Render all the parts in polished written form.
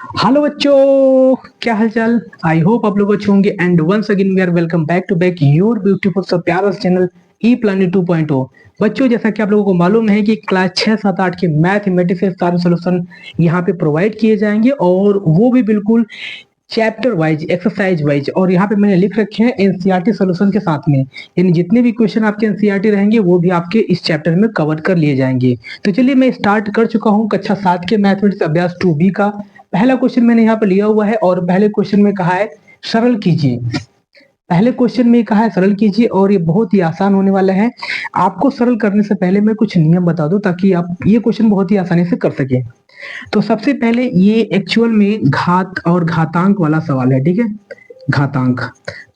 Hello बच्चों, क्या हालचाल। आई होप आप लोग अच्छे होंगे and once again we are welcome back to back your beautiful सब प्यारा चैनल ई प्लानिंग 2.0। बच्चों, जैसा कि आप लोगों को मालूम है कि क्लास 6, 7, 8 के मैथमेटिक्स के सारे सोल्यूशन यहाँ पे प्रोवाइड किए जाएंगे और वो भी बिल्कुल चैप्टर वाइज, एक्सरसाइज वाइज। और यहाँ पे मैंने लिख रखे हैं एनसीईआरटी सॉल्यूशन के साथ में, यानी जितने भी क्वेश्चन आपके एनसीईआरटी रहेंगे वो भी आपके इस चैप्टर में कवर कर लिए जाएंगे। तो चलिए मैं स्टार्ट कर चुका हूँ कक्षा 7 के मैथमेटिक्स अभ्यास 2B का। पहला क्वेश्चन मैंने यहाँ पे लिया हुआ है और पहले क्वेश्चन में कहा है सरल कीजिए। पहले क्वेश्चन में कहा है सरल कीजिए और ये बहुत ही आसान होने वाला है। आपको सरल करने से पहले मैं कुछ नियम बता दूं ताकि आप ये क्वेश्चन बहुत ही आसानी से कर सके। तो सबसे पहले ये एक्चुअल में घात और घातांक वाला सवाल है, ठीक है। घातांक,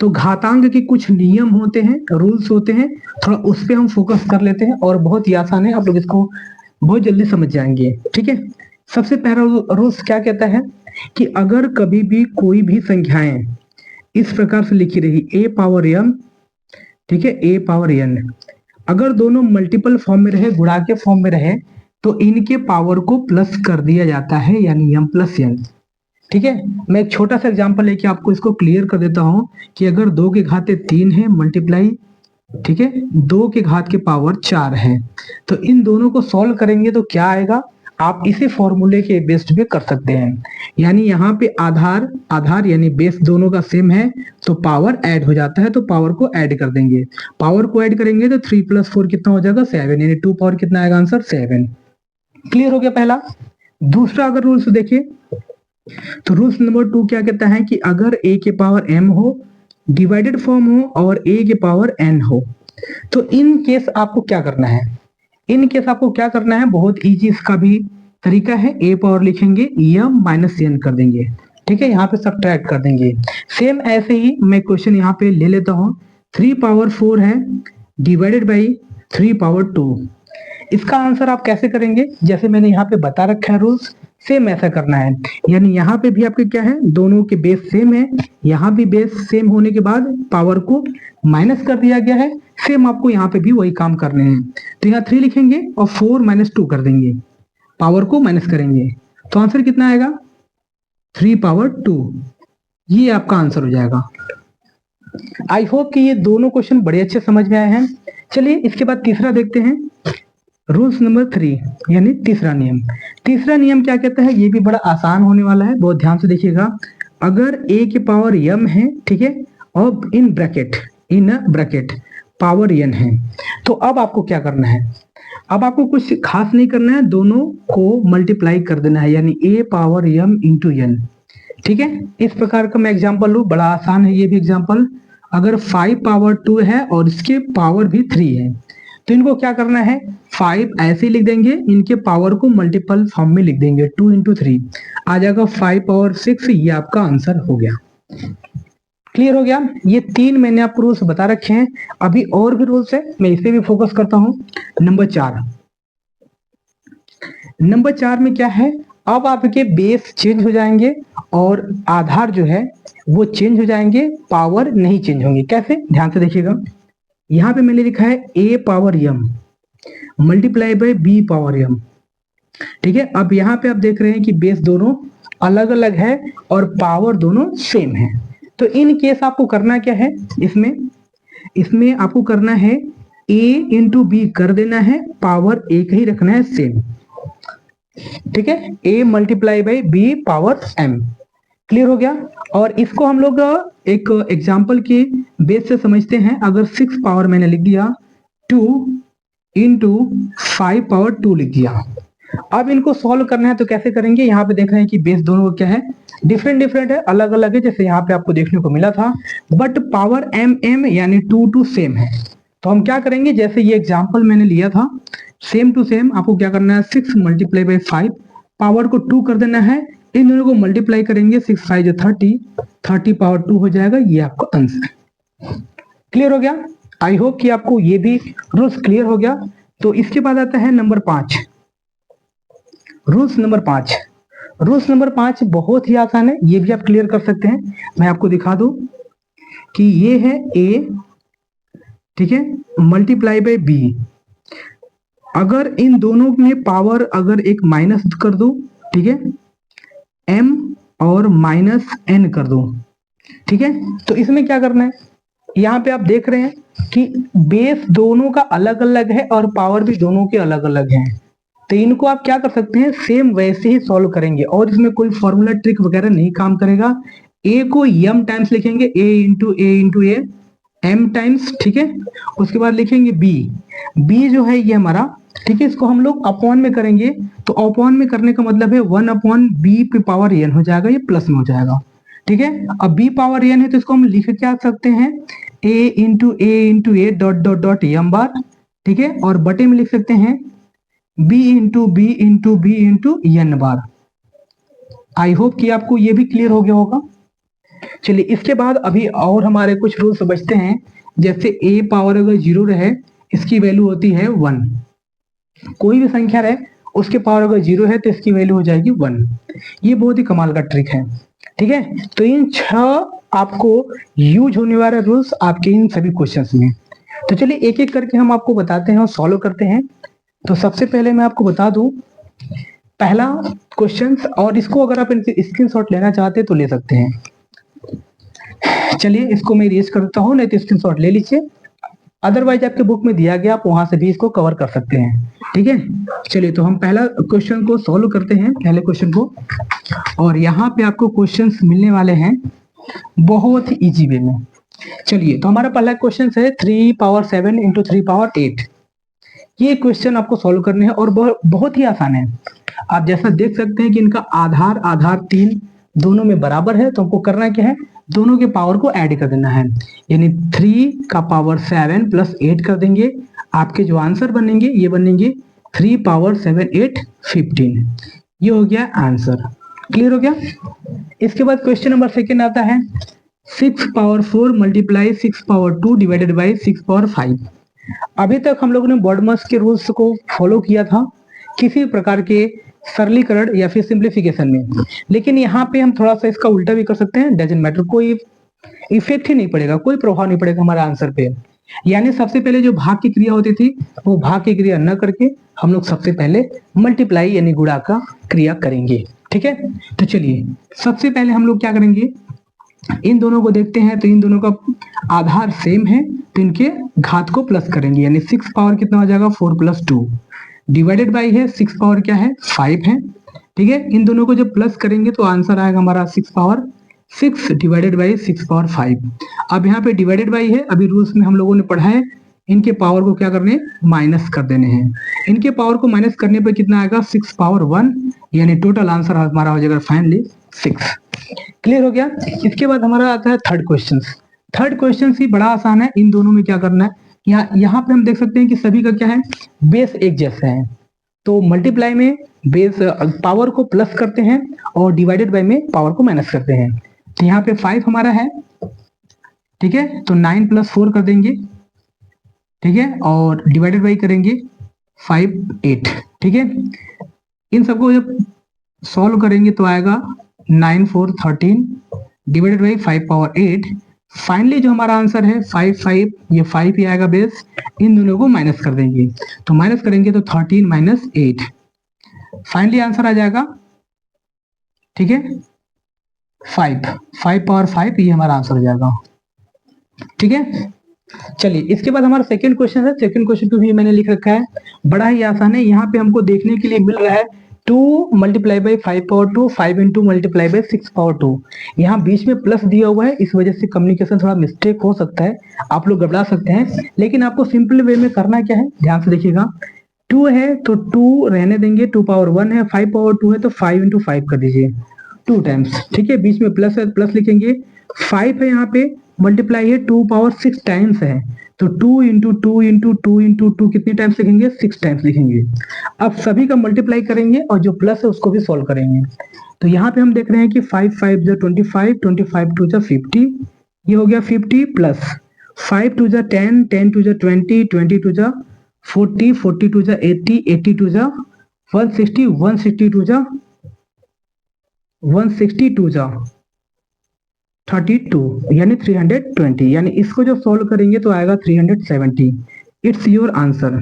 तो घातांक के कुछ नियम होते हैं, रूल्स होते हैं, थोड़ा उस पे हम फोकस कर लेते हैं और बहुत ही आसान है, आप लोग इसको बहुत जल्दी समझ जाएंगे, ठीक है। सबसे पहला रूल्स क्या कहता है कि अगर कभी भी कोई भी संख्याएं इस प्रकार से लिखी रही a पावर m, ठीक है, a पावर n, अगर दोनों मल्टीपल फॉर्म में रहे, गुणा के फॉर्म में रहे, तो इनके पावर को प्लस कर दिया जाता है, यानी m प्लस n, ठीक है। मैं एक छोटा सा एग्जांपल लेके आपको इसको क्लियर कर देता हूं कि अगर 2 के घाते 3 है मल्टीप्लाई, ठीक है, 2 के घात के पावर 4 है, तो इन दोनों को सॉल्व करेंगे तो क्या आएगा, आप इसे फॉर्मूले के बेस्ड पे कर सकते हैं। यानी यहाँ पे आधार आधार यानी बेस दोनों का सेम है तो पावर ऐड हो जाता है, तो पावर को ऐड कर देंगे। पावर को ऐड करेंगे तो 3 + 4 कितना हो जाएगा 7, यानी 2 पावर कितना आएगा आंसर 7। क्लियर हो गया पहला। दूसरा अगर रूल्स देखिए तो रूल्स नंबर 2 क्या कहता है कि अगर a के पावर m हो, डिवाइडेड फॉर्म हो और a के पावर n हो, तो इन केस आपको क्या करना है, इन केस आपको क्या करना है, बहुत इजी इसका भी तरीका है। a पावर लिखेंगे, m माइनस n कर देंगे, ठीक है, यहाँ पे सब्ट्रैक्ट कर देंगे। सेम ऐसे ही मैं क्वेश्चन यहाँ पे ले लेता हूँ, 3 पावर 4 है डिवाइडेड बाई 3 पावर 2। इसका आंसर आप कैसे करेंगे, जैसे मैंने यहाँ पे बता रखा है रूल्स, सेम ऐसा करना है। यानी यहाँ पे भी आपके क्या है, दोनों के बेस सेम है, यहाँ भी बेस सेम होने के बाद पावर को माइनस कर दिया गया है, सेम आपको यहाँ पे भी वही काम करने हैं। तो यहाँ 3 लिखेंगे और 4 - 2 कर देंगे, पावर को माइनस करेंगे, तो आंसर कितना आएगा 3 पावर 2। ये आपका आंसर हो जाएगा। आई होप कि ये दोनों क्वेश्चन बड़े अच्छे समझ में आए हैं। चलिए इसके बाद तीसरा देखते हैं, रूल्स नंबर 3 यानी तीसरा नियम। तीसरा नियम क्या कहता है, ये भी बड़ा आसान होने वाला है, बहुत ध्यान से देखिएगा। अगर a के पावर m है, ठीक है, और इन ब्रैकेट पावर n है, तो अब आपको क्या करना है, अब आपको कुछ खास नहीं करना है, दोनों को मल्टीप्लाई कर देना है, यानी a power m into n, ठीक है। इस प्रकार का मैं एग्जांपल लूं, बड़ा आसान है ये भी एग्जांपल। अगर 5 पावर 2 है और इसके पावर भी 3 है, तो इनको क्या करना है, 5 ऐसे ही लिख देंगे, इनके पावर को मल्टीपल फॉर्म में लिख देंगे, 2 × 3 आ जाएगा 5 पावर 6। ये आपका आंसर हो गया। क्लियर हो गया। ये 3 मैंने आपको रूल्स बता रखे हैं, अभी और भी रूल्स है, मैं इसे भी फोकस करता हूं। नंबर 4 में क्या है, अब आपके बेस चेंज हो जाएंगे और आधार जो है वो चेंज हो जाएंगे, पावर नहीं चेंज होंगे। कैसे, ध्यान से देखिएगा। यहाँ पे मैंने लिखा है a power m multiply by b power m, ठीक है। अब यहाँ पे आप देख रहे हैं कि बेस दोनों अलग अलग है और पावर दोनों सेम है, तो इन केस आपको करना क्या है, इसमें आपको करना है a इंटू बी कर देना है, पावर एक ही रखना है सेम, ठीक है, a multiply by b power m। Clear हो गया। और इसको हम लोग एक एग्जाम्पल के बेस से समझते हैं। अगर 6 पावर मैंने लिख दिया 2 इंटू 5 पावर 2 लिख दिया, अब इनको सॉल्व करना है तो कैसे करेंगे, यहाँ पे देख रहे हैं कि बेस दोनों का क्या है, डिफरेंट है, अलग अलग है, जैसे यहाँ पे आपको देखने को मिला था, बट पावर m यानी 2 2 सेम है। तो हम क्या करेंगे, जैसे ये एग्जाम्पल मैंने लिया था, सेम टू सेम आपको क्या करना है, 6 मल्टीप्लाई बाई 5, पावर को 2 कर देना है, इन दोनों को मल्टीप्लाई करेंगे, 6 × 5 = 30, 30 पावर 2 हो जाएगा, ये आपका आंसर। क्लियर हो गया। आई होप कि आपको ये भी रूल्स क्लियर हो गया। तो इसके बाद आता है नंबर 5, रूल्स नंबर 5 बहुत ही आसान है, ये भी आप क्लियर कर सकते हैं। मैं आपको दिखा दूं कि ये है a, ठीक है, मल्टीप्लाई बाय b। अगर इन दोनों में पावर अगर एक माइनस कर दो, ठीक है, m और माइनस n कर दूं। ठीक है, तो इसमें क्या करना है, यहाँ पे आप देख रहे हैं कि बेस दोनों का अलग अलग है और पावर भी दोनों के अलग अलग है। तो इनको आप क्या कर सकते हैं, सेम वैसे ही सॉल्व करेंगे और इसमें कोई फॉर्मूला ट्रिक वगैरह नहीं काम करेगा। ए को m टाइम्स लिखेंगे, a m टाइम्स, ठीक है। उसके बाद लिखेंगे b जो है ये हमारा, ठीक है, इसको हम लोग अपॉन में करेंगे। तो अपॉन में करने का मतलब है 1/b पे पावर n हो जाएगा, ये प्लस में हो जाएगा। ठीक है, अब b पावर n है तो इसको हम लिख क्या सकते हैं, a dot dot dot m बार, ठीक है, और बटे में लिख सकते हैं b n bar. I hope कि आपको ये भी क्लियर हो गया होगा। चलिए इसके बाद अभी और हमारे कुछ रूल्स बचते हैं। जैसे a पावर अगर 0 रहे, इसकी वैल्यू होती है 1। कोई भी संख्या रहे उसके पावर अगर 0 है तो इसकी वैल्यू हो जाएगी 1। ये बहुत ही कमाल का ट्रिक है। ठीक है, तो इन 6 आपको यूज होने वाले रूल्स आपके इन सभी क्वेश्चंस में। तो चलिए एक एक करके हम आपको बताते हैं और सॉल्व करते हैं। तो सबसे पहले मैं आपको बता दूं पहला क्वेश्चन, और इसको अगर आप स्क्रीनशॉट लेना चाहते हैं तो ले सकते हैं। चलिए इसको मैं इरेज कर देता हूँ, नहीं तो स्क्रीनशॉट ले लीजिए, अदरवाइज आपके बुक में दिया गया आप वहां से भी इसको कवर कर सकते हैं। ठीक है, चलिए तो हम पहला क्वेश्चन को सॉल्व करते हैं, पहले क्वेश्चन को। और यहाँ पे आपको क्वेश्चंस मिलने वाले हैं बहुत ही इजी वे में। चलिए तो हमारा पहला क्वेश्चन है 3 पावर 7 इंटू 3 पावर 8। ये क्वेश्चन आपको सॉल्व करने हैं और बहुत ही आसान है। आप जैसा देख सकते हैं कि इनका आधार 3 दोनों में बराबर है, तो हमको करना क्या है, दोनों के पावर को ऐड कर देना है। यानी 3 का पावर 7 प्लस 8 कर देंगे, आपके जो आंसर बनेंगे ये बनेंगे 3 पावर 7 8 15। ये हो गया आंसर, क्लियर हो गया। इसके बाद क्वेश्चन नंबर सेकेंड आता है 6 power 4 multiply 6 power 2 divided by 6 power 5। अभी तक हम लोगों ने बॉडमस के रूल्स को फॉलो किया था किसी प्रकार के सरलीकरण या फिर सिंप्लीफिकेशन में, लेकिन यहाँ पे हम थोड़ा सा इसका उल्टा भी कर सकते हैं। डजंट मैटर, कोई इफेक्ट ही नहीं पड़ेगा, कोई प्रभाव नहीं पड़ेगा हमारे आंसर पे। यानी सबसे पहले जो भाग की क्रिया होती थी वो भाग की क्रिया न करके हम लोग सबसे पहले मल्टीप्लाई यानी गुणा का क्रिया करेंगे। ठीक है, तो चलिए सबसे पहले हम लोग क्या करेंगे, इन दोनों को देखते हैं। तो इन दोनों का आधार सेम है तो इनके घात को प्लस करेंगे, यानी 6 पावर कितना हो जाएगा 4 + 2 डिवाइडेड बाई है 6 पावर क्या है 5 है। ठीक है, इन दोनों को जब प्लस करेंगे तो आंसर आएगा हमारा 6 पावर 6 डिवाइडेड बाई 6 पावर 5। अब यहाँ पे डिवाइडेड बाई है, अभी रूल्स में हम लोगों ने पढ़ा है इनके पावर को क्या करने, माइनस कर देने हैं। इनके पावर को माइनस करने पर कितना आएगा 6 पावर 1, यानी टोटल आंसर हमारा हो जाएगा फाइनली 6। क्लियर हो गया। इसके बाद हमारा आता है थर्ड क्वेश्चन। थर्ड क्वेश्चन ही बड़ा आसान है। इन दोनों में क्या करना है, यहाँ पे हम देख सकते हैं कि सभी का क्या है, बेस एक जैसा है। तो मल्टीप्लाई में बेस पावर को प्लस करते हैं और डिवाइडेड बाय में पावर को माइनस करते हैं। तो यहाँ पे 5 हमारा है, ठीक है, तो 9 + 4 कर देंगे, ठीक है, और डिवाइडेड बाई करेंगे 5 8। ठीक है, इन सबको जब सॉल्व करेंगे तो आएगा 9 4 13 डिवाइडेड बाई 5 पावर 8। फाइनली जो हमारा आंसर है 5 5, ये 5 ही आएगा बेस। इन दोनों को माइनस कर देंगे, तो माइनस करेंगे तो 13 - 8 फाइनली आंसर आ जाएगा। ठीक है, 5 पावर 5 ये हमारा आंसर हो जाएगा। ठीक है, चलिए इसके बाद हमारा सेकंड क्वेश्चन है। सेकंड क्वेश्चन को भी मैंने लिख रखा है, बड़ा ही आसान है। यहाँ पे हमको देखने के लिए मिल रहा है 2 × 5 पावर 2 5 × × 6 पावर 2। यहाँ बीच में प्लस दिया हुआ है, इस वजह से कम्युनिकेशन थोड़ा मिस्टेक हो सकता है, आप लोग घबरा सकते हैं। लेकिन आपको सिंपल वे में करना क्या है, ध्यान से देखिएगा। 2 है तो 2 रहने देंगे, 2 पावर 1 है, 5 पावर 2 है तो 5 × 5 कर दीजिए 2 टाइम्स। ठीक है, बीच में प्लस है, प्लस लिखेंगे। 5 है यहाँ पे, मल्टीप्लाई है 2 पावर 6 टाइम्स है, तो 2 × 2 × 2 × 2 कितने टाइम्स लिखेंगे, 6 टाइम्स लिखेंगे। अब सभी का मल्टीप्लाई करेंगे और जो प्लस है उसको भी सॉल्व करेंगे। तो यहाँ पे हम देख रहे हैं कि 5 5 × 25 25 2 × 50, ये हो गया 50 प्लस 5 2 × 10 10 2 × 20 20 2 × 40 40 2 × 80 80 2 × 160 160 2 × 162 × 32 यानी 320, यानी इसको जो सॉल्व करेंगे तो आएगा 370। It's your answer.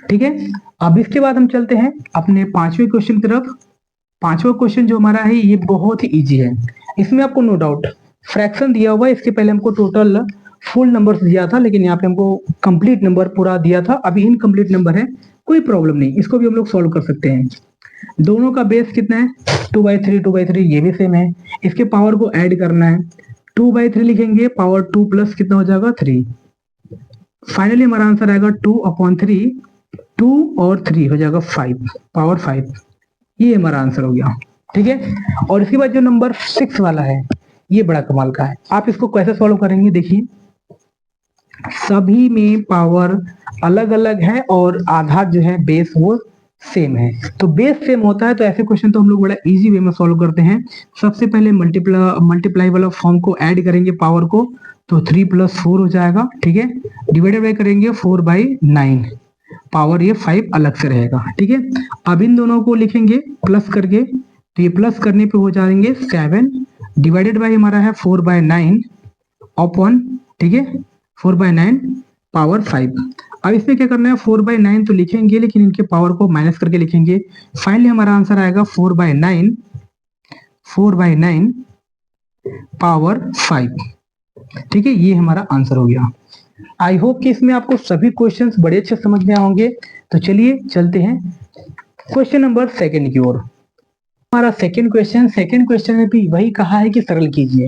ठीक है, अब इसके बाद हम चलते हैं अपने 5वें क्वेश्चन की तरफ। पांचवा क्वेश्चन जो हमारा है ये बहुत ही इजी है, इसमें आपको नो डाउट फ्रैक्शन दिया हुआ है। इसके पहले हमको टोटल फुल नंबर्स दिया था, लेकिन यहाँ पे हमको कंप्लीट नंबर पूरा दिया था, अभी इनकम्प्लीट नंबर है, कोई प्रॉब्लम नहीं, इसको भी हम लोग सॉल्व कर सकते हैं। दोनों का बेस कितना है 2/3, ये भी सेम है। इसके पावर को ऐड करना है, 2/3 लिखेंगे, पावर 2 प्लस कितना हो जाएगा 3। फाइनली हमारा आंसर आएगा 2/3, 2 और 3 हो जाएगा 5, पावर 5। ये हमारा आंसर हो गया, ठीक है। और इसके बाद जो नंबर 6 वाला है ये बड़ा कमाल का है। आप इसको कैसे सॉल्व करेंगे, देखिए सभी में पावर अलग अलग है और आधार जो है बेस वो सेम है। तो बेस सेम होता है तो ऐसे क्वेश्चन तो हम लोग बड़ा इजी वे में सॉल्व करते हैं। सबसे पहले मल्टीप्लाई वाला फॉर्म को ऐड करेंगे पावर को, तो 3 + 4 हो जाएगा, ठीक है। डिवाइडेड बाय करेंगे 4/9, पावर ये 5 अलग से रहेगा, ठीक है। अब इन दोनों को लिखेंगे प्लस करके, तो ये प्लस करने पे हो जाएंगे 7, डिवाइडेड बाय हमारा है 4/9 अपॉन, ठीक है, 4/9 पावर 5। अब इसमें क्या करना है 4/9 तो लिखेंगे, लेकिन इनके पावर को माइनस करके लिखेंगे। फाइनली हमारा आंसर आएगा 4/9 पावर 5, ठीक है। ये हमारा आंसर हो गया। आई होप कि इसमें आपको सभी क्वेश्चंस बड़े अच्छे समझ में आएंगे। तो चलिए चलते हैं क्वेश्चन नंबर 2 की ओर। हमारा सेकंड क्वेश्चन में भी वही कहा है कि सरल कीजिए,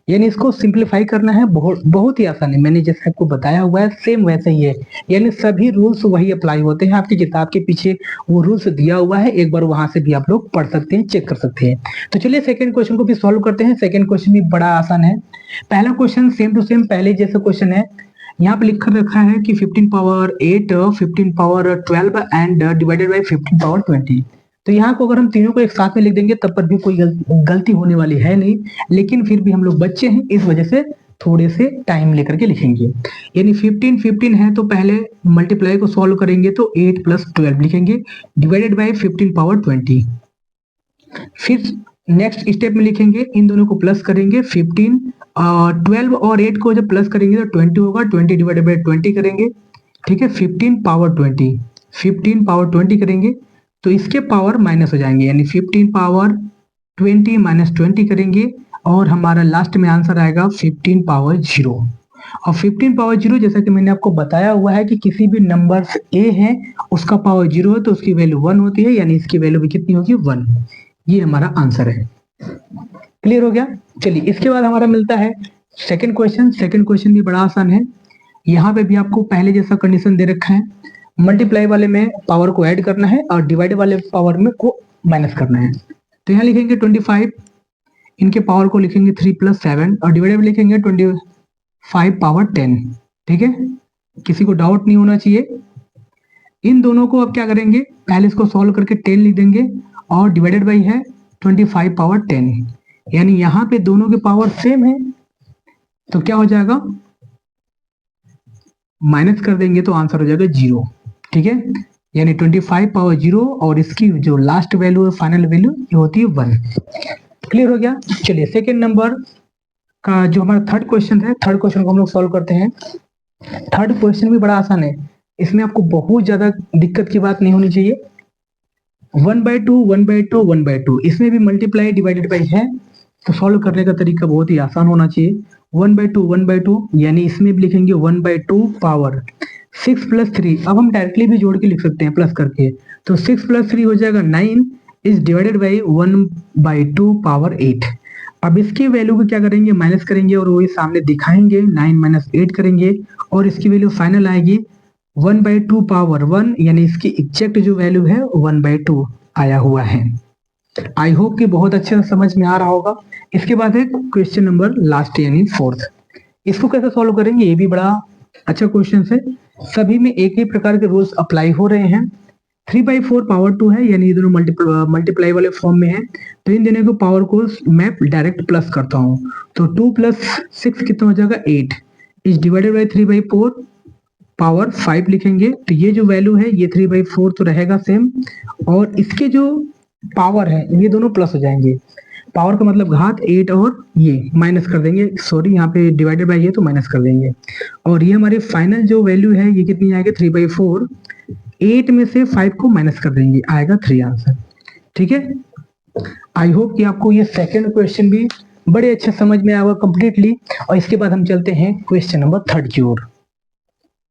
यानी इसको सिंप्लीफाई करना है। बहुत ही आसान है, मैंने जैसे आपको बताया हुआ है सेम वैसे ही है, यानी सभी रूल्स वही अप्लाई होते हैं। आपकी किताब के पीछे वो रूल्स दिया हुआ है, एक बार वहां से भी आप लोग पढ़ सकते हैं, चेक कर सकते हैं। तो चलिए सेकंड क्वेश्चन को भी सॉल्व करते हैं। सेकंड क्वेश्चन भी बड़ा आसान है। पहला क्वेश्चन सेम टू सेम पहले जैसा क्वेश्चन है। यहाँ पे लिख रखा है कि 15 power 8, 15 power 12 and divided by 15 power 20। तो यहाँ को अगर हम तीनों को एक साथ में लिख देंगे तब पर भी कोई गलती होने वाली है नहीं, लेकिन फिर भी हम लोग बच्चे हैं, इस वजह से थोड़े से टाइम लेकर के लिखेंगे। यानी 15 है तो पहले मल्टीप्लाई को सॉल्व करेंगे तो 8 + 12 लिखेंगे, डिवाइडेड बाई 15 पावर 20। फिर नेक्स्ट स्टेप में लिखेंगे, इन दोनों को प्लस करेंगे, 15 12 और 8 को जब प्लस करेंगे तो 20 होगा, 20 डिवाइडेड बाई 20 करेंगे, ठीक है। 15 पावर 20 करेंगे तो इसके पावर माइनस हो जाएंगे, यानी 15 पावर 20 - 20 करेंगे और हमारा लास्ट में आंसर आएगा 15 पावर 0। और 15 पावर 0 जैसा कि मैंने आपको बताया हुआ है कि किसी भी नंबर ए है उसका पावर 0 है तो उसकी वैल्यू 1 होती है, यानी इसकी वैल्यू भी कितनी होगी 1। ये हमारा आंसर है। क्लियर हो गया। चलिए इसके बाद हमारा मिलता है सेकंड क्वेश्चन भी बड़ा आसान है। यहाँ पे भी आपको पहले जैसा कंडीशन दे रखा है, मल्टीप्लाई वाले में पावर को ऐड करना है और डिवाइड वाले पावर में को माइनस करना है। तो यहाँ लिखेंगे 25, इनके पावर को लिखेंगे 3 + 7 और डिवाइड में लिखेंगे 25 पावर 10, ठीक है। किसी को डाउट नहीं होना चाहिए। इन दोनों को अब क्या करेंगे, पहले इसको सॉल्व करके 10 लिख देंगे और डिवाइडेड बाई है 25 पावर 10, यानी यहाँ पे दोनों के पावर सेम है तो क्या हो जाएगा, माइनस कर देंगे तो आंसर हो जाएगा 0, ठीक है। यानी 25 पावर 0 और इसकी जो लास्ट वैल्यू है फाइनल वैल्यू ये होती है 1। क्लियर हो गया। चलिए सेकेंड नंबर का जो हमारा थर्ड क्वेश्चन है, थर्ड क्वेश्चन को हम लोग सॉल्व करते हैं। थर्ड क्वेश्चन भी बड़ा आसान है, इसमें आपको बहुत ज्यादा दिक्कत की बात नहीं होनी चाहिए। 1/2 इसमें भी मल्टीप्लाई डिवाइडेड बाई है तो सॉल्व करने का तरीका बहुत ही आसान होना चाहिए। 1/2 यानी इसमें भी लिखेंगे 1/2 पावर 6 + 3। अब हम डायरेक्टली भी जोड़ के लिख सकते हैं प्लस करके, तो 6 + 3 हो जाएगा 9 इज डिवाइडेड बाई 1/2 पावर 8। अब इसकी वैल्यू को क्या करेंगे, माइनस करेंगे और वही सामने दिखाएंगे, 9 - 8 करेंगे और इसकी वैल्यू फाइनल आएगी 1/2 पावर 1, यानी इसकी एग्जैक्ट जो वैल्यू है 1/2 आया हुआ है। आई होप कि बहुत अच्छे से समझ में आ रहा होगा। इसके बाद है क्वेश्चन नंबर लास्ट यानी फोर्थ। इसको कैसे सॉल्व करेंगे, ये भी बड़ा अच्छा क्वेश्चन है। सभी में एक ही प्रकार के रूल्स अप्लाई हो रहे हैं। 3/4 पावर 2 है, यानी ये दोनों मल्टीप्लाई वाले फॉर्म में है, तो इन दोनों को पावर को मैं डायरेक्ट प्लस करता हूँ, तो 2 + 6 कितना हो जाएगा 8 इज डिवाइडेड बाई 3/4 पावर 5 लिखेंगे। तो ये जो वैल्यू है ये 3/4 तो रहेगा सेम, और इसके जो पावर है ये दोनों प्लस हो जाएंगे। पावर का मतलब घात 8 और ये माइनस कर देंगे, सॉरी यहाँ पे डिवाइडेड बाई ये तो माइनस कर देंगे, और ये हमारी फाइनल जो वैल्यू है ये कितनी आएगी 3/4। 8 में से 5 को माइनस कर देंगे, आएगा 3 आंसर, ठीक है। आई होप कि आपको ये सेकंड क्वेश्चन भी बड़े अच्छे समझ में आया होगा कंप्लीटली। और इसके बाद हम चलते हैं क्वेश्चन नंबर 3 की ओर।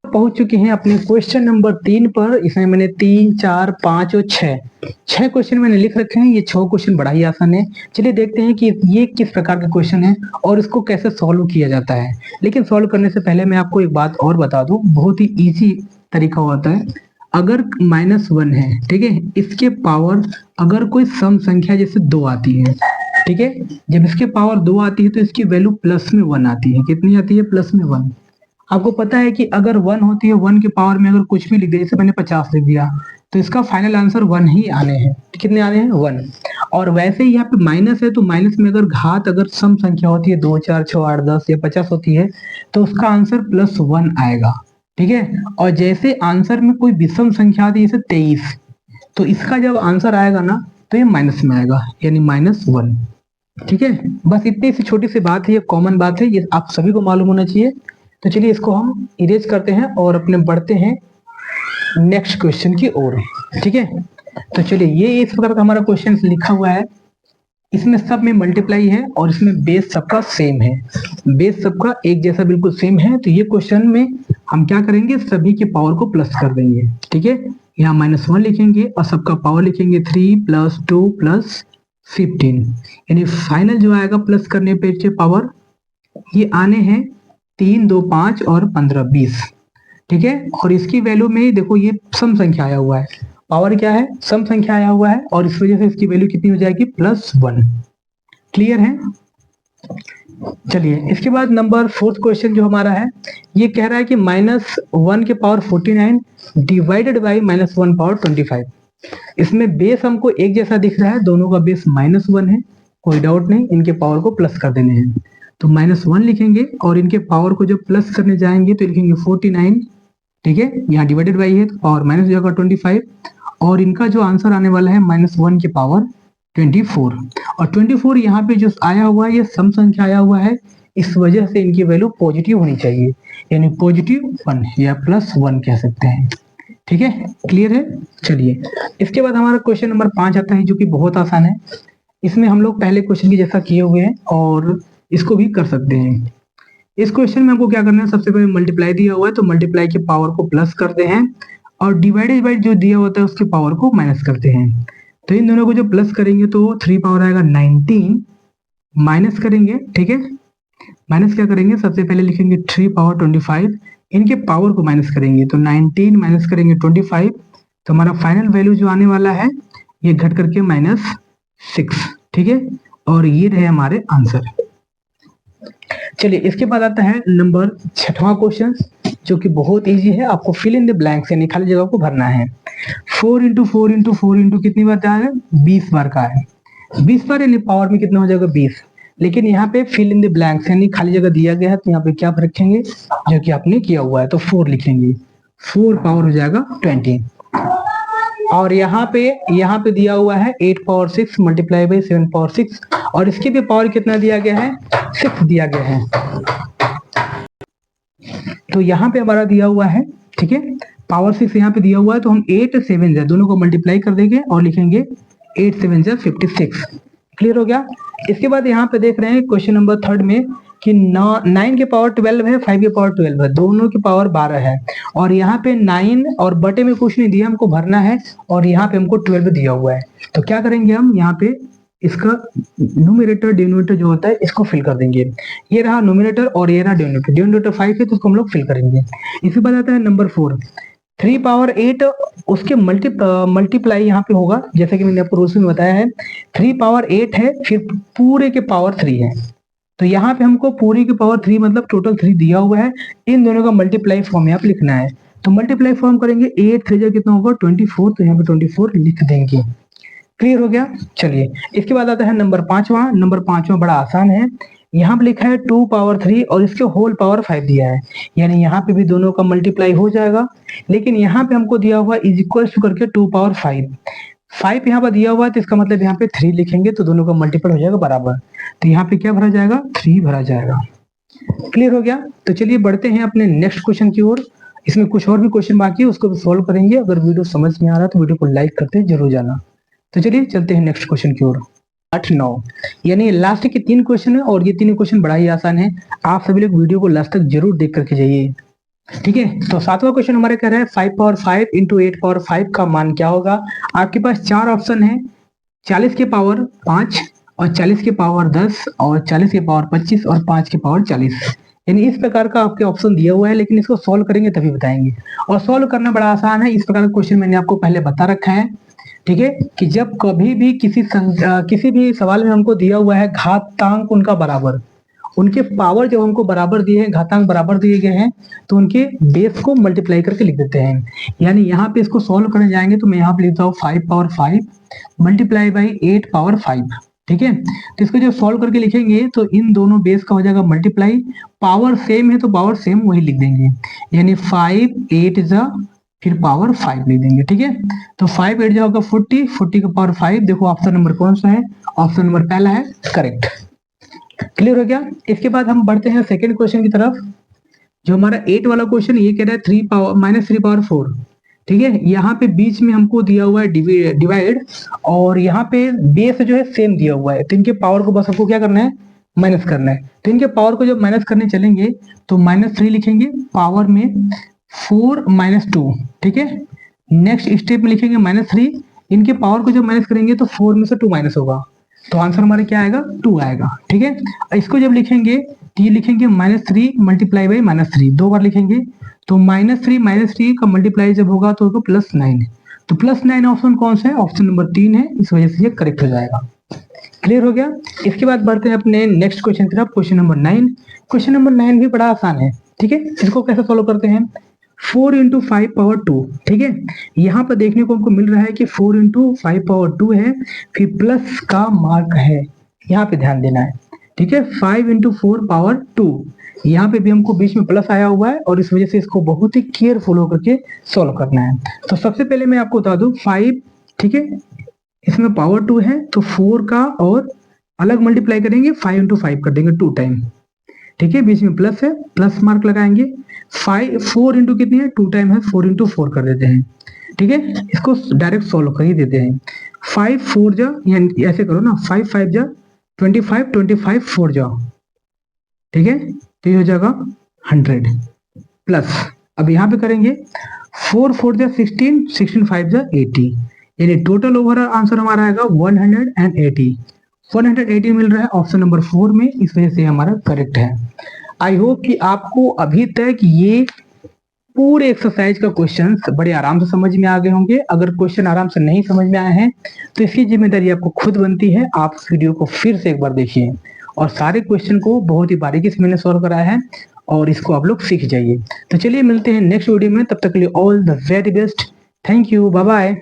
पहुंच चुके हैं अपने क्वेश्चन नंबर 3 पर। इसमें मैंने 3, 4, 5 और 6 क्वेश्चन मैंने लिख रखे हैं। ये 6 क्वेश्चन बड़ा ही आसान है। चलिए देखते हैं कि ये किस प्रकार के क्वेश्चन है और इसको कैसे सॉल्व किया जाता है। लेकिन सॉल्व करने से पहले मैं आपको एक बात और बता दूं, बहुत ही इजी तरीका होता है। अगर -1 है, ठीक है, इसके पावर अगर कोई सम संख्या जैसे 2 आती है, ठीक है, जब इसके पावर 2 आती है तो इसकी वैल्यू प्लस में 1 आती है। कितनी आती है? प्लस में 1। आपको पता है कि अगर 1 होती है, 1 के पावर में अगर कुछ भी लिख दिया, जैसे मैंने 50 लिख दिया, तो इसका फाइनल आंसर 1 ही आने हैं। कितने आने हैं? 1। और वैसे ही यहाँ पे माइनस है, तो माइनस में अगर घात अगर सम संख्या होती है 2, 4, 6, 8, 10 या 50 होती है, तो उसका आंसर +1 आएगा। ठीक है। और जैसे आंसर में कोई विषम संख्या आती है जैसे 23, तो इसका जब आंसर आएगा ना, तो ये माइनस में आएगा, यानी -1। ठीक है। बस इतनी सी छोटी सी बात है, ये कॉमन बात है, ये आप सभी को मालूम होना चाहिए। तो चलिए इसको हम इरेज करते हैं और अपने बढ़ते हैं नेक्स्ट क्वेश्चन की ओर। ठीक है। तो चलिए ये इस प्रकार का हमारा क्वेश्चन लिखा हुआ है। इसमें सब में मल्टीप्लाई है और इसमें बेस सबका सेम है। बेस सबका एक जैसा बिल्कुल सेम है। तो ये क्वेश्चन में हम क्या करेंगे? सभी के पावर को प्लस कर देंगे। ठीक है। यहाँ -1 लिखेंगे और सबका पावर लिखेंगे 3 + 2 + 15, यानी फाइनल जो आएगा प्लस करने पे पावर ये आने हैं 3, 2, 5 और 15, 20। ठीक है। और इसकी वैल्यू में देखो ये सम संख्या आया हुआ है, पावर क्या है? सम संख्या आया हुआ है, और इस वजह से इसकी वैल्यू कितनी हो जाएगी? +1। क्लियर है? चलिए इसके बाद नंबर 4th क्वेश्चन जो हमारा है, ये कह रहा है कि -1 के पावर 49 डिवाइडेड बाई -1 पावर 25। इसमें बेस हमको एक जैसा दिख रहा है, दोनों का बेस -1 है, कोई डाउट नहीं, इनके पावर को प्लस कर देने हैं। तो -1 लिखेंगे और इनके पावर को जब प्लस करने जाएंगे तो लिखेंगे 49। ठीक है। यहाँ डिवाइडेड बाई है तो पावर माइनस हो जाएगा 25, और इनका जो आंसर आने वाला है -1 के पावर 24। और 24 यहाँ पे जो आया हुआ है ये सम संख्या आया हुआ है, इस वजह से इनकी वैल्यू पॉजिटिव होनी चाहिए, यानी +1 या +1 कह सकते हैं। ठीक है। क्लियर है? चलिए इसके बाद हमारा क्वेश्चन नंबर 5 आता है, जो कि बहुत आसान है। इसमें हम लोग पहले क्वेश्चन की जैसा किए हुए हैं और इसको भी कर सकते हैं। इस क्वेश्चन में हमको क्या करना है? सबसे पहले मल्टीप्लाई दिया हुआ है तो मल्टीप्लाई के पावर को प्लस करते हैं, और डिवाइडेड बाई जो दिया होता है उसके पावर को माइनस करते हैं। तो इन दोनों को जो प्लस करेंगे तो 3 पावर आएगा 19, माइनस करेंगे। ठीक है। माइनस क्या करेंगे? सबसे पहले लिखेंगे 3 पावर 25, इनके पावर को माइनस करेंगे तो 19 माइनस करेंगे 25, तो हमारा फाइनल वैल्यू जो आने वाला है ये घट करके -6। ठीक है। और ये रहे हमारे आंसर। चलिए इसके बाद आता है नंबर 6वां क्वेश्चन, जो कि बहुत इजी है। आपको फिल इन द ब्लैंक्स यानी खाली जगह को भरना है। 4 × 4 × 4 × कितनी बार जा रहा है? 20 बार का है। 20 बार यानी पावर में कितना हो जाएगा? 20। लेकिन यहाँ पे फिल इन द ब्लैंक्स यानी खाली जगह दिया गया है, तो यहाँ पे क्या रखेंगे? जो कि आपने किया हुआ है, तो 4 लिखेंगे। 4 पावर हो जाएगा 20। और यहाँ पे दिया हुआ है 8 पावर 6 मल्टीप्लाई बाई 7 पावर 6, और इसके भी पावर कितना दिया गया है? 6 दिया गया है। तो यहाँ पे हमारा दिया हुआ है, ठीक है, पावर 6 यहाँ पे दिया हुआ है, तो हम 8 7 दोनों को मल्टीप्लाई कर देंगे और लिखेंगे 8 7 56। क्लियर हो गया? इसके बाद यहाँ पे देख रहे हैं क्वेश्चन नंबर 3 में कि 9 के पावर 12 है, 5 के पावर 12 है, दोनों की पावर 12 है, और यहाँ पे 9 और बटे में कुछ नहीं दिया, हमको भरना है, और यहाँ पे हमको 12 दिया हुआ है। तो क्या करेंगे हम? यहाँ पे इसका न्यूमरेटर डिनोमिनेटर जो होता है इसको फिल कर देंगे। ये रहा न्यूमरेटर और ये रहा डिनोमिनेटर। डिनोमिनेटर 5 है तो उसको हम लोग फिल करेंगे। इसके बाद आता है नंबर 4, 3 पावर 8 उसके मल्टीप्लाई यहाँ पे होगा, जैसे कि मैंने आपको रूल्स में बताया है। 3 पावर 8 है, फिर पूरे के पावर 3 है, तो यहाँ पे हमको पूरी के पावर 3 मतलब टोटल 3 दिया हुआ है। इन दोनों का मल्टीप्लाई फॉर्म यहाँ पे लिखना है। तो मल्टीप्लाई फॉर्म करेंगे, 8 3 कितना होगा? 24, तो यहाँ पे 24 लिख देंगे। क्लियर हो गया? चलिए इसके बाद आता है नंबर 5वां। नंबर 5वां बड़ा आसान है। यहाँ पे लिखा है 2 पावर 3 और इसके होल पावर 5 दिया है, यानी यहाँ पे भी दोनों का मल्टीप्लाई हो जाएगा। लेकिन यहाँ पे हमको दिया हुआ इज इक्वल टू करके 2 पावर 5 यहाँ पर दिया हुआ है, तो इसका मतलब यहाँ पे 3 लिखेंगे तो दोनों का मल्टीपल हो जाएगा बराबर। तो यहाँ पे क्या भरा जाएगा? 3 भरा जाएगा। क्लियर हो गया? तो चलिए बढ़ते हैं अपने नेक्स्ट क्वेश्चन की ओर। इसमें कुछ और भी क्वेश्चन बाकी है, उसको भी सॉल्व करेंगे। अगर वीडियो समझ में आ रहा है तो वीडियो को लाइक करते जरूर जाना। तो चलिए चलते हैं नेक्स्ट क्वेश्चन की ओर। 8, 9, यानी लास्ट के 3 क्वेश्चन है और ये तीनों क्वेश्चन बड़ा ही आसान है। आप सभी लोग वीडियो को लास्ट तक जरूर देख करके जाइए। ठीक है, तो 7वां क्वेश्चन हमारे कह रहा है 5 पावर 5 इंटू 8 पावर 5 का मान क्या होगा। आपके पास 4 ऑप्शन है, 40 के पावर 5 और 40 के पावर 10 और 40 के पावर 25 और 5 के पावर 40। यानी इस प्रकार का आपके ऑप्शन दिया हुआ है, लेकिन इसको सॉल्व करेंगे तभी बताएंगे। और सॉल्व करना बड़ा आसान है। इस प्रकार का क्वेश्चन मैंने आपको पहले बता रखा है। ठीक है, कि जब कभी भी किसी भी सवाल में हमको दिया हुआ है घातांक उनका बराबर, उनके पावर जब हमको बराबर दिए हैं, घातांक बराबर दिए गए हैं, तो उनके बेस को मल्टीप्लाई करके लिख देते हैं। यानी यहाँ पे इसको सॉल्व करने जाएंगे तो मैं यहाँ पे लिखता हूँ 5 पावर 5 मल्टीप्लाई बाई 8 पावर 5। ठीक है, तो इसको जब सॉल्व करके लिखेंगे तो इन दोनों बेस का हो जाएगा मल्टीप्लाई, पावर सेम है तो पावर सेम वही लिख देंगे, यानी 5 8 जा फिर पावर 5 लिख देंगे। ठीक है, तो 5 8 जाओगा 40, 40 का पावर 5। देखो ऑप्शन नंबर कौन सा है, ऑप्शन नंबर पहला है करेक्ट। क्लियर हो गया। इसके बाद हम बढ़ते हैं सेकंड क्वेश्चन की तरफ। जो हमारा 8 वाला क्वेश्चन ये कह रहा है 3 पावर -3 पावर 4। ठीक है, यहाँ पे बीच में हमको दिया हुआ है डिवाइड और यहाँ पे बेस जो है सेम दिया हुआ है, तो इनके पावर को बस हमको क्या करना है, माइनस करना है। तो इनके पावर को जब माइनस करने चलेंगे तो -3 लिखेंगे, पावर में 4 -2। ठीक है, नेक्स्ट स्टेप में लिखेंगे -3, इनके पावर को जब माइनस करेंगे तो 4 में से 2 माइनस होगा, तो आंसर हमारे क्या आएगा, 2 आएगा। ठीक है, इसको जब लिखेंगे तो ये लिखेंगे -3 मल्टीप्लाई बाई -3, 2 बार लिखेंगे, तो -3 का मल्टीप्लाई जब होगा तो होगा +9। तो +9 ऑप्शन कौन सा है, ऑप्शन नंबर 3 है, इस वजह से ये करेक्ट हो जाएगा। क्लियर हो गया। इसके बाद बढ़ते हैं अपने नेक्स्ट क्वेश्चन की तरफ, क्वेश्चन नंबर 9। क्वेश्चन नंबर 9 भी बड़ा आसान है। ठीक है, इसको कैसे सॉल्व करते हैं, 4 इंटू 5 पावर 2। ठीक है, यहाँ पर देखने को हमको मिल रहा है कि 4 इंटू 5 पावर 2 है, फिर प्लस का मार्क है, यहाँ पे ध्यान देना है। ठीक है, 5 इंटू 4 पावर 2, यहाँ पे भी हमको बीच में प्लस आया हुआ है और इस वजह से इसको बहुत ही केयरफुल होकर के सॉल्व करना है। तो सबसे पहले मैं आपको बता दूं 5, ठीक है, इसमें पावर 2 है तो 4 का और अलग मल्टीप्लाई करेंगे, 5 इंटू 5 कर देंगे 2 टाइम। ठीक है, बीच में प्लस है, प्लस मार्क लगाएंगे। 4 इंटू कितनी है, 2 टाइम है, 4 इंटू 4 कर देते हैं। ठीक है, इसको डायरेक्ट सॉल्व कर ही देते हैं। 5 4 जा, यानी ऐसे करो ना, 5 5 जा 25, 25 4 जा। ठीक है, तो ये हो जाएगा 100 प्लस, अब यहाँ पे करेंगे 4 4 जा 16, 16 5 जा 80, यानी टोटल ओवरऑल आंसर हमारा आएगा 180। 180 मिल रहा है ऑप्शन नंबर 4 में, इस वजह से हमारा करेक्ट है। आई होप कि आपको अभी तक ये पूरे एक्सरसाइज का क्वेश्चन बड़े आराम से समझ में आ गए होंगे। अगर क्वेश्चन आराम से नहीं समझ में आए हैं तो इसकी जिम्मेदारी आपको खुद बनती है। आप इस वीडियो को फिर से एक बार देखिए और सारे क्वेश्चन को बहुत ही बारीकी से मैंने सॉल्व कराया है और इसको आप लोग सीख जाइए। तो चलिए मिलते हैं नेक्स्ट वीडियो में, तब तक के लिए all the very best. Thank you, bye bye.